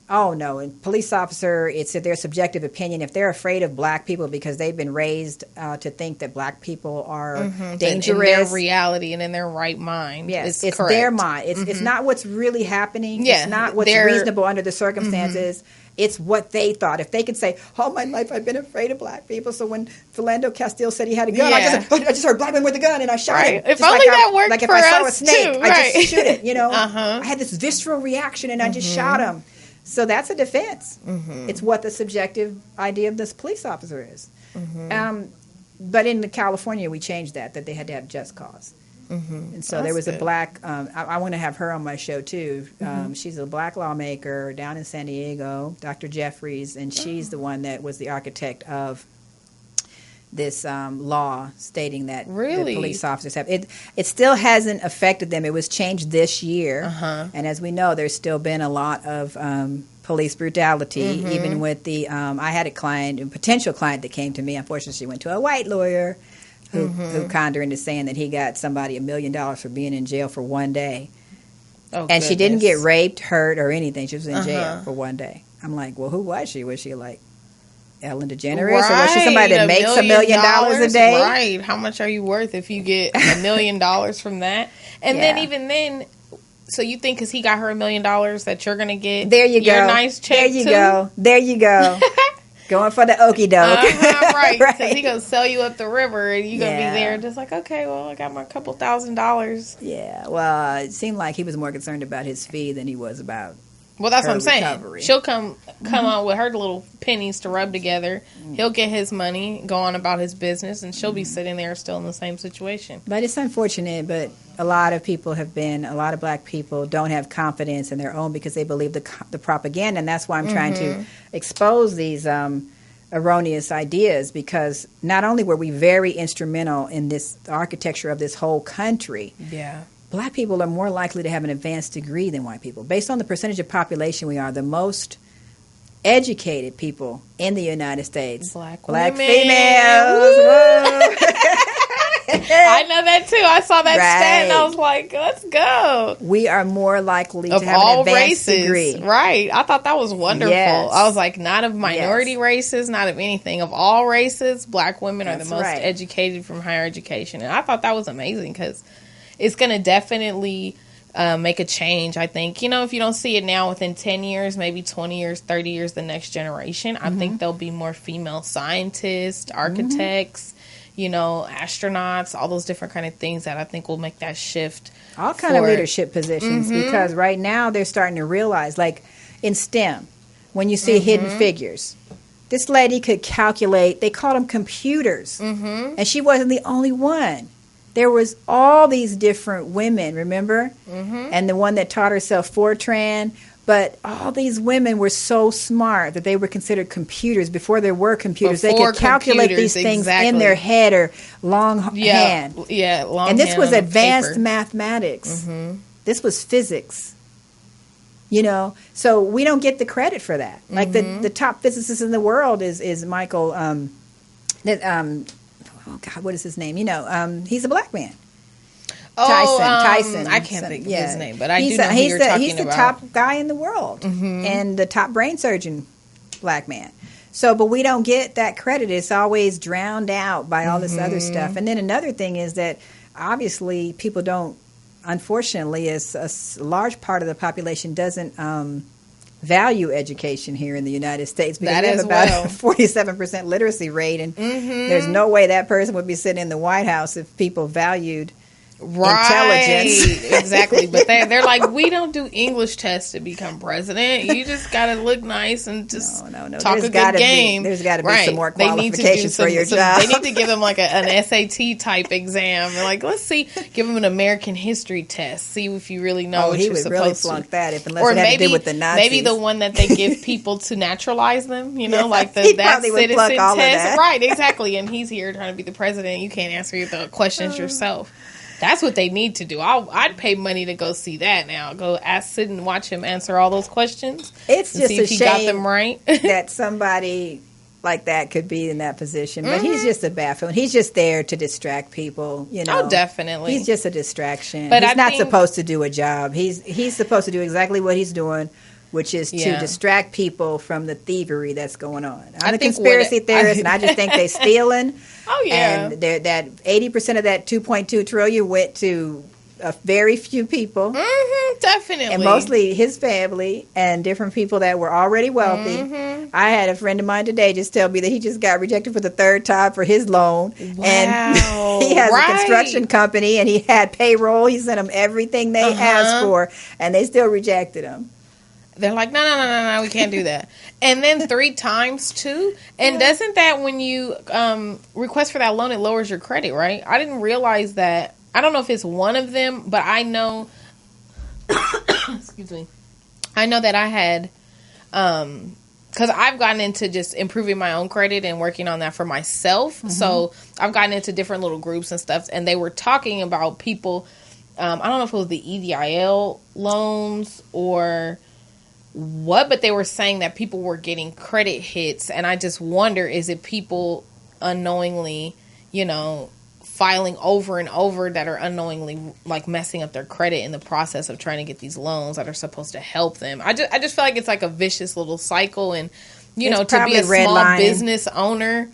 oh, no, and police officer, it's their subjective opinion. If they're afraid of black people because they've been raised to think that black people are dangerous. In their reality and in their right mind. Yes, it's their mind. It's not what's really happening. It's not what's reasonable under the circumstances. It's what they thought. If they could say, all my life I've been afraid of black people, so when Philando Castile said he had a gun, I just heard black man with a gun and I shot him. If only that worked like for if I saw us a snake, too. I just shoot it. I had this visceral reaction and I just shot him. So that's a defense. It's what the subjective idea of this police officer is. But in California, we changed that they had to have just cause. And so there was a black, I want to have her on my show too. She's a black lawmaker down in San Diego, Dr. Jeffries, and she's the one that was the architect of this law stating that the police officers have it still hasn't affected them. It was changed this year, and as we know, there's still been a lot of police brutality. Even with the I had a potential client that came to me. Unfortunately, she went to a white lawyer who conned her into saying that he got somebody $1 million for being in jail for one day. And she didn't get raped, hurt, or anything. She was in jail for one day. I'm like, well, who was she? Was she like Ellen DeGeneres, or was she somebody that makes $1 million a day? Right. How much are you worth if you get $1 million from that? And then even then, so you think because he got her $1 million that you're going to get your nice check There you go. Going for the okie doke. Right. Because he's going to sell you up the river and you're going to be there just like, okay, well, I got my couple $1,000s. Yeah. Well, it seemed like he was more concerned about his fee than he was about Well, that's what I'm saying. Recovery. She'll come out with her little pennies to rub together. He'll get his money, go on about his business, and she'll be sitting there still in the same situation. But it's unfortunate, but a lot of black people don't have confidence in their own because they believe the propaganda, and that's why I'm trying to expose these erroneous ideas, because not only were we very instrumental in this architecture of this whole country, black people are more likely to have an advanced degree than white people. Based on the percentage of population, we are the most educated people in the United States. Black females. I know that too. I saw that stat and I was like, let's go. We are more likely to have an advanced degree. Right. I thought that was wonderful. Yes. I was like, not of minority races, not of anything. Of all races, black women are the most educated from higher education. And I thought that was amazing because it's going to definitely make a change. I think, if you don't see it now, within 10 years, maybe 20 years, 30 years, the next generation, I think there'll be more female scientists, architects, astronauts, all those different kind of things that I think will make that shift. All kind of leadership positions, because right now they're starting to realize, like in STEM, when you see hidden figures, this lady could calculate, they called them computers, and she wasn't the only one. There was all these different women, remember? And the one that taught herself Fortran. But all these women were so smart that they were considered computers before there were computers. They could calculate these things in their head or longhand. Yeah, longhand. And this was advanced mathematics. This was physics. So we don't get the credit for that. Like the top physicist in the world is Michael. Oh God, what is his name? He's a black man. Tyson. I can't think of his name, but I do know who you're talking about. He's the top guy in the world and the top brain surgeon, black man. So, but we don't get that credit. It's always drowned out by all this other stuff. And then another thing is that obviously people don't, unfortunately, a large part of the population doesn't value education here in the United States, because we have about a 47% literacy rate, and there's no way that person would be sitting in the White House if people valued intelligence. Exactly. But they're like, we don't do English tests to become president. You just got to look nice and just talk a good game. There's got to be some more qualifications for your job. They need to give them like an SAT type exam. They're like, let's see, give them an American history test. See if you really know what you're supposed to. He would really flunk that unless it had to do with the Nazis. Maybe the one that they give people to naturalize them, like that citizen test. Right, exactly. And he's here trying to be the president. You can't answer the questions yourself. That's what they need to do. I'd pay money to go see that now. Sit and watch him answer all those questions. It's just see if he got them right. That somebody like that could be in that position. But he's just a buffoon. He's just there to distract people. Oh, definitely. He's just a distraction. But he's not supposed to do a job. He's supposed to do exactly what he's doing, which is to distract people from the thievery that's going on. I'm a conspiracy theorist, and I just think they're stealing. Oh, yeah. And that 80% of that $2.2 trillion went to a very few people. Definitely. And mostly his family and different people that were already wealthy. I had a friend of mine today just tell me that he just got rejected for the third time for his loan. Wow. And he has a construction company, and he had payroll. He sent them everything they asked for, and they still rejected him. They're like, no, we can't do that. And then 3 times, too. And doesn't that, when you request for that loan, it lowers your credit, right? I didn't realize that. I don't know if it's one of them, but I know, excuse me, I know that I had, because I've gotten into just improving my own credit and working on that for myself. So I've gotten into different little groups and stuff, and they were talking about people, I don't know if it was the EIDL loans or what, but they were saying that people were getting credit hits, and I just wonder, is it people unknowingly, filing over and over that are unknowingly like messing up their credit in the process of trying to get these loans that are supposed to help them? I just feel like it's like a vicious little cycle, and to be a small business owner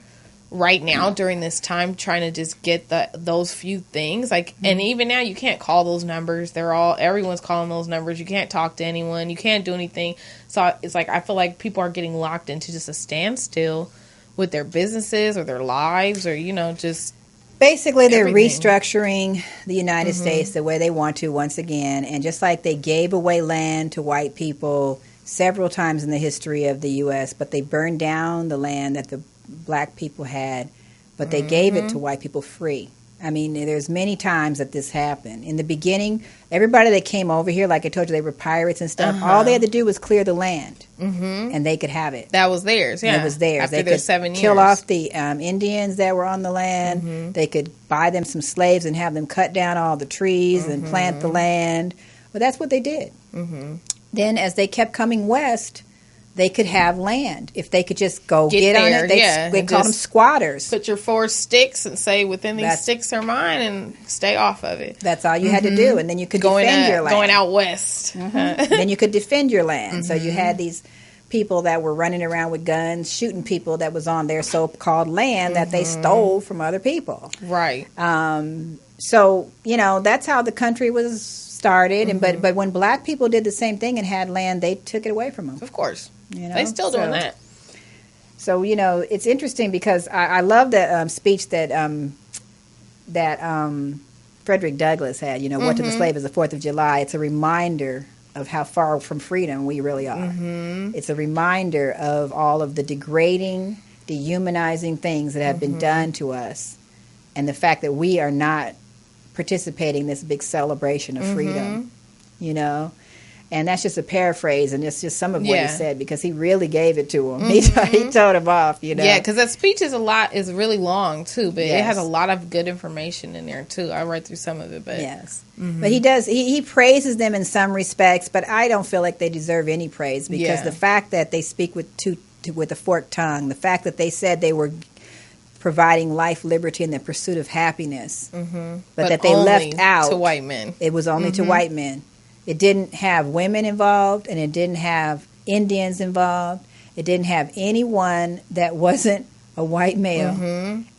right now during this time, trying to just get those few things, like, and even now you can't call those numbers. Everyone's calling those numbers. You can't talk to anyone. You can't do anything. So it's like, I feel like people are getting locked into just a standstill with their businesses or their lives, or, just basically they're restructuring the United States the way they want to once again. And just like they gave away land to white people several times in the history of the U.S., but they burned down the land that the black people had, but they gave it to white people free. I mean, there's many times that this happened. In the beginning, everybody that came over here, like I told you, they were pirates and stuff. All they had to do was clear the land, and they could have it. That was theirs, yeah. It was theirs. After they their could 7 years. Kill off the Indians that were on the land. They could buy them some slaves and have them cut down all the trees and plant the land. But that's what they did. Then as they kept coming west, they could have land if they could just go get on it. They call them squatters. Put your 4 sticks and say, within these sticks are mine, and stay off of it. That's all you had to do, and then you could defend your land. Going out west. Then you could defend your land. So you had these people that were running around with guns, shooting people that was on their so-called land that they stole from other people. Right. So, that's how the country was started. And but when black people did the same thing and had land, they took it away from them. Of course. They still doing that. So, it's interesting because I love the speech that Frederick Douglass had, What to the Slave is the 4th of July. It's a reminder of how far from freedom we really are. It's a reminder of all of the degrading, dehumanizing things that have been done to us, and the fact that we are not participating in this big celebration of freedom, And that's just a paraphrase, and it's just some of what he said, because he really gave it to him. He told him off, Yeah, because that speech is really long, too, but it has a lot of good information in there, too. I read through some of it, but... Yes. But he does, he praises them in some respects, but I don't feel like they deserve any praise, because the fact that they speak with a forked tongue, the fact that they said they were providing life, liberty, and the pursuit of happiness, but that they left out... to white men. It was only to white men. It didn't have women involved, and it didn't have Indians involved. It didn't have anyone that wasn't a white male.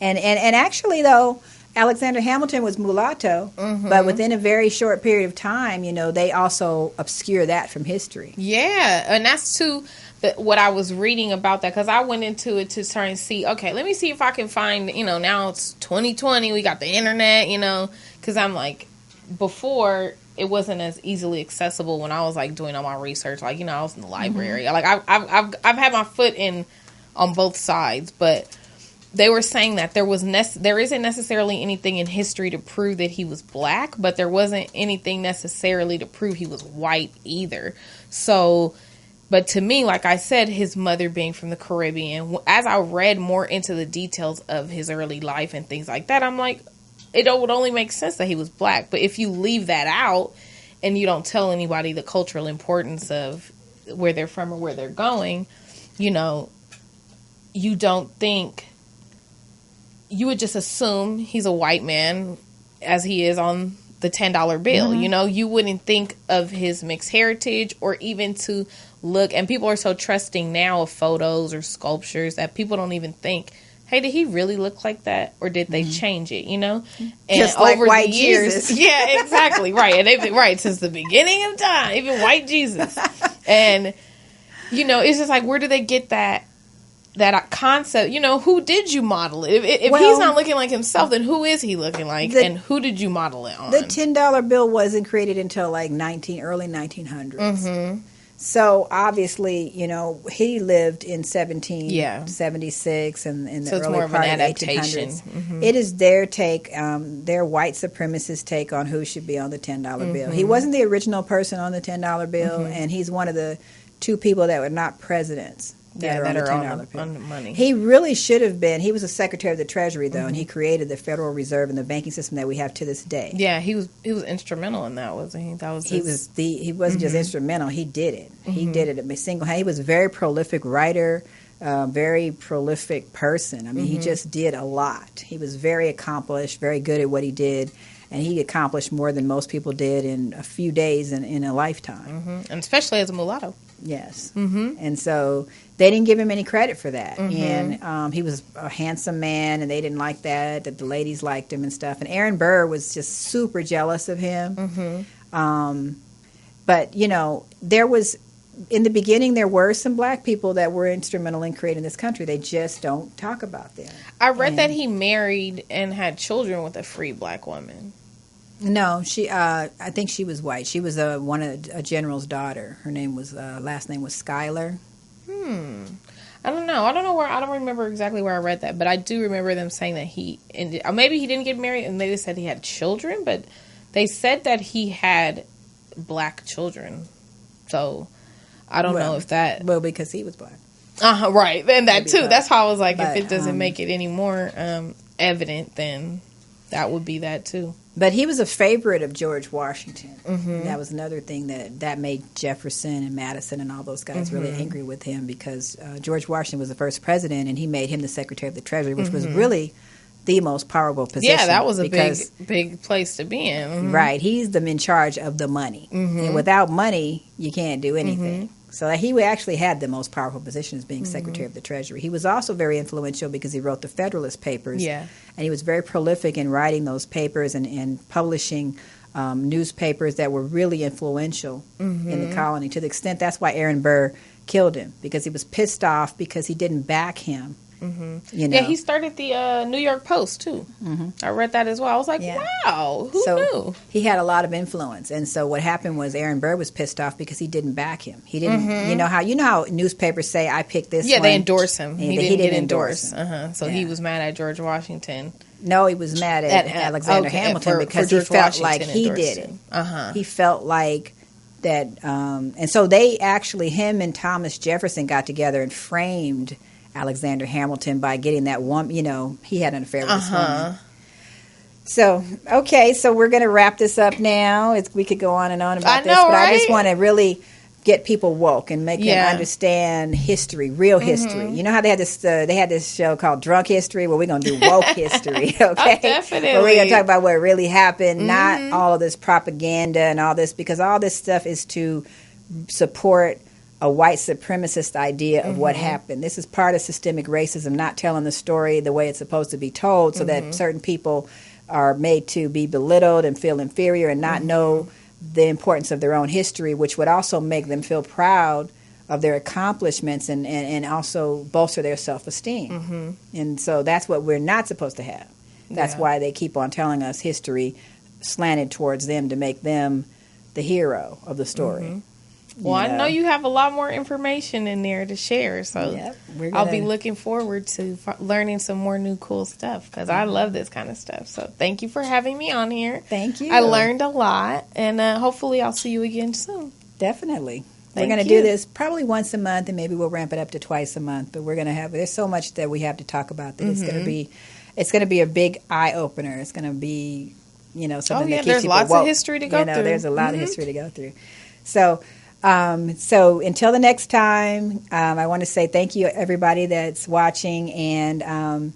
And actually, though, Alexander Hamilton was mulatto, but within a very short period of time, they also obscure that from history. Yeah, and that's too what I was reading about that, because I went into it to try and see, okay, let me see if I can find, now it's 2020, we got the internet, because I'm like, before... it wasn't as easily accessible when I was like doing all my research. Like, I was in the library. Like I've had my foot in on both sides, but they were saying that there isn't necessarily anything in history to prove that he was black, but there wasn't anything necessarily to prove he was white either. So, but to me, like I said, his mother being from the Caribbean, as I read more into the details of his early life and things like that, I'm like, it would only make sense that he was black. But if you leave that out and you don't tell anybody the cultural importance of where they're from or where they're going, you don't think... you would just assume he's a white man as he is on the $10 bill. You wouldn't think of his mixed heritage or even to look. And people are so trusting now of photos or sculptures that people don't even think, hey, did he really look like that, or did they change it? And just like over white the years, Jesus. Yeah, exactly, right. And they've been right since the beginning of time, even white Jesus. And it's just like, where do they get that concept? Who did you model it? If he's not looking like himself, then who is he looking like, and who did you model it on? The $10 bill wasn't created until like early 1900s. So obviously, he lived in 1776 and in the so it's early more of part an of adaptation. 1800s. It is their take, their white supremacist take on who should be on the $10 bill. He wasn't the original person on the $10 bill, and he's one of the 2 people that were not presidents. That are on the money. He really should have been. He was a Secretary of the Treasury, though, and he created the Federal Reserve and the banking system that we have to this day. Yeah, he was instrumental in that, wasn't he? He wasn't just instrumental. He did it. He did it single-handedly. He was a very prolific writer, very prolific person. I mean, he just did a lot. He was very accomplished, very good at what he did. And he accomplished more than most people did in a few days in a lifetime. And especially as a mulatto. Yes. And so they didn't give him any credit for that. And he was a handsome man, and they didn't like that the ladies liked him and stuff. And Aaron Burr was just super jealous of him. But, there was... in the beginning, there were some black people that were instrumental in creating this country. They just don't talk about them. I read that he married and had children with a free black woman. No, she. I think she was white. She was a general's daughter. Her name was last name was Schuyler. I don't know. I don't remember exactly where I read that, but I do remember them saying that he ended. Or maybe he didn't get married, and they just said he had children. But they said that he had black children. So I don't know if that. Well, because he was black. Right, and that too. That's how I was like, if it doesn't make it any more evident, then that would be that too. But he was a favorite of George Washington. That was another thing that made Jefferson and Madison and all those guys really angry with him, because George Washington was the first president, and he made him the Secretary of the Treasury, which was really the most powerful position. Yeah, that was a big place to be in. Right. He's the in charge of the money. And without money, you can't do anything. So he actually had the most powerful position as being Secretary of the Treasury. He was also very influential because he wrote the Federalist Papers. Yeah. And he was very prolific in writing those papers and publishing newspapers that were really influential in the colony, to the extent that's why Aaron Burr killed him, because he was pissed off because he didn't back him. You know? Yeah, he started the New York Post, too. I read that as well. I was like, wow, who knew? He had a lot of influence. And so what happened was Aaron Burr was pissed off because he didn't back him. He didn't, you know how newspapers say, I picked this one? Yeah, they endorse him. He didn't get endorsed. So he was mad at George Washington. No, he was mad at Alexander Hamilton because he felt like he did it. He felt like that, and so him and Thomas Jefferson got together and framed Alexander Hamilton by getting that woman, he had an affair with this woman. So, so we're going to wrap this up now. We could go on and on about this, but right? I just want to really get people woke and make them understand history, real history. You know how they had this show called Drunk History? Well, we're going to do woke history, okay? Oh, definitely. Where we're going to talk about what really happened, not all of this propaganda and all this, because all this stuff is to support a white supremacist idea of what happened. This is part of systemic racism, not telling the story the way it's supposed to be told, so that certain people are made to be belittled and feel inferior and not know the importance of their own history, which would also make them feel proud of their accomplishments and also bolster their self-esteem. And so that's what we're not supposed to have. That's why they keep on telling us history slanted towards them to make them the hero of the story. Well, I know you have a lot more information in there to share, so I'll be looking forward to learning some more new cool stuff, because I love this kind of stuff. So thank you for having me on here. Thank you. I learned a lot, and hopefully I'll see you again soon. Definitely. We're going to do this probably once a month, and maybe we'll ramp it up to twice a month. But we're going to there's so much that we have to talk about that it's going to be a big eye opener. It's going to be, something that keeps there's people lots woke. of history to go through. There's a lot of history to go through. So until the next time, I want to say thank you, everybody that's watching. And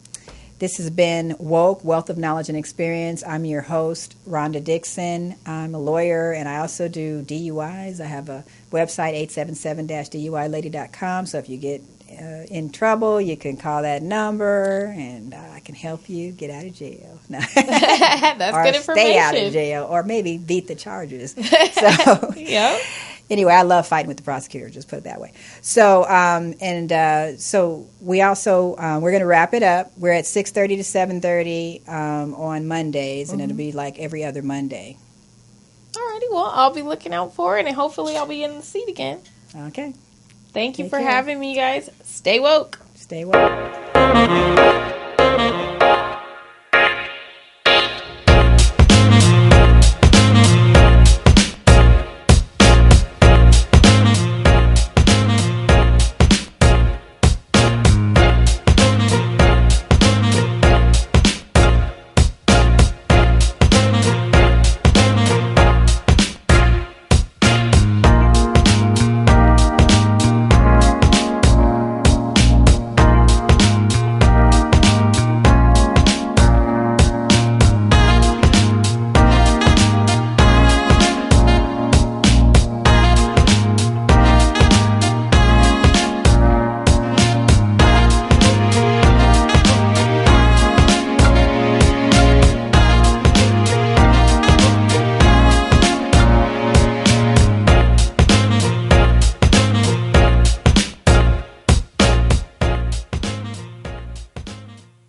this has been Woke, Wealth of Knowledge and Experience. I'm your host, Ronda Dixon. I'm a lawyer, and I also do DUIs. I have a website, 877-DUILady.com. So if you get in trouble, you can call that number, and I can help you get out of jail. No. That's or good information. Stay out of jail, or maybe beat the charges. So, Anyway, I love fighting with the prosecutor. Just put it that way. So, so we also we're going to wrap it up. We're at 6:30 to 7:30 on Mondays, and it'll be like every other Monday. Alrighty, well, I'll be looking out for it, and hopefully I'll be in the seat again. Okay. Thank you for having me, guys. Stay woke. Stay woke.